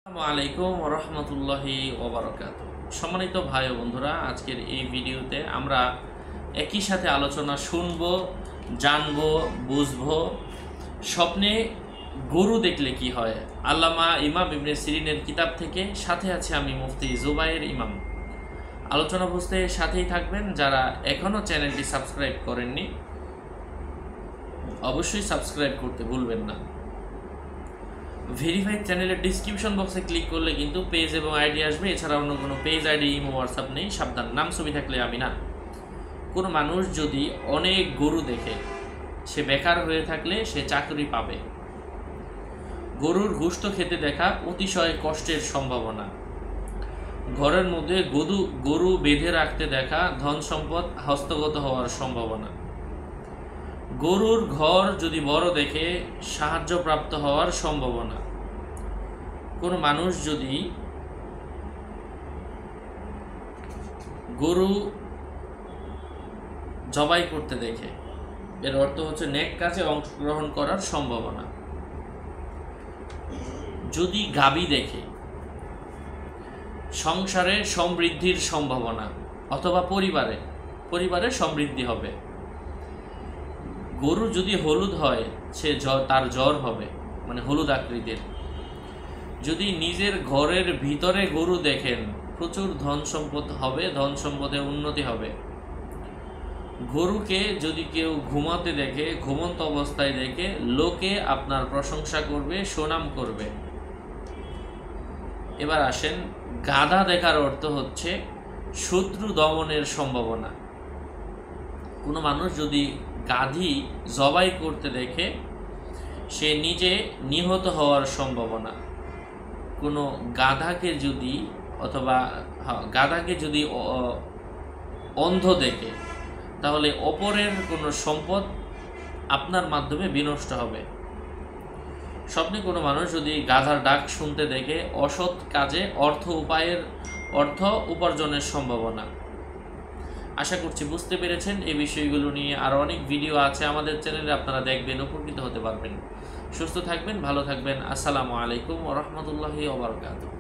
আসসালামু আলাইকুম ওয়া রাহমাতুল্লাহি ওয়া বারাকাতুহু। সম্মানিত ভাই ও বন্ধুরা, আজকের এই ভিডিওতে আমরা একই সাথে আলোচনা শুনব, জানব, বুঝব। স্বপ্নে গরু দেখলে কি হয়, আল্লামা ইমাম ইবনে সিরিনের কিতাব থেকে। সাথে আছে আমি মুফতি জুবায়ের ইমাম। আলোচনা বুঝতে সাথেই থাকবেন। যারা এখনও চ্যানেলটি সাবস্ক্রাইব করেননি অবশ্যই সাবস্ক্রাইব করতে ভুলবেন না। ভেরিফাইড চ্যানেলের ডিসক্রিপশন বক্সে ক্লিক করলে কিন্তু পেজ এবং আইডি আসবে। এছাড়া অন্য কোনো পেজ, আইডি, ইমো, হোয়াটসঅ্যাপ নেই। সাবধান, নাম ছবি থাকলে আমি না। কোনো মানুষ যদি অনেক গরু দেখে, সে বেকার হয়ে থাকলে সে চাকরি পাবে। গরুর গোশত খেতে দেখা অতিশয় কষ্টের সম্ভাবনা। ঘরের মধ্যে গরু বেঁধে রাখতে দেখা ধন সম্পদ হস্তগত হওয়ার সম্ভাবনা। গরুর ঘর যদি বড় দেখে সাহায্যপ্রাপ্ত হওয়ার সম্ভাবনা। কোনো মানুষ যদি গরু জবাই করতে দেখে, এর অর্থ হচ্ছে নেক কাজে অংশগ্রহণ করার সম্ভাবনা। যদি গাবি দেখে, সংসারে সমৃদ্ধির সম্ভাবনা, অথবা পরিবারে সমৃদ্ধি হবে। গরু যদি হলুদ হয়, তার জ্বর হবে, মানে হলুদ আকৃতির। যদি নিজের ঘরের ভিতরে গরু দেখেন, প্রচুর ধন সম্পদ হবে, ধন সম্পদে উন্নতি হবে। গরুকে যদি কেউ ঘুমাতে দেখে, ঘুমন্ত অবস্থায় দেখে, লোকে আপনার প্রশংসা করবে, সুনাম করবে। এবার আসেন, গাধা দেখার অর্থ হচ্ছে শত্রু দমনের সম্ভাবনা। কোনো মানুষ যদি গাধী জবাই করতে দেখে, সে নিজে নিহত হওয়ার সম্ভাবনা। কোনো গাধাকে যদি অন্ধ দেখে, তাহলে অপরের কোনো সম্পদ আপনার মাধ্যমে বিনষ্ট হবে। স্বপ্নে কোনো মানুষ যদি গাধার ডাক শুনতে দেখে, অসৎ কাজে অর্থ উপার্জনের সম্ভাবনা। আশা করছি বুঝতে পেরেছেন। এই বিষয়গুলো নিয়ে আরও অনেক ভিডিও আছে আমাদের চ্যানেলে, আপনারা দেখবেন, উপকৃত হতে পারবেন। সুস্থ থাকবেন, ভালো থাকবেন। আসসালামু আলাইকুম ওয়া রাহমাতুল্লাহি ওয়া বারাকাতুহু।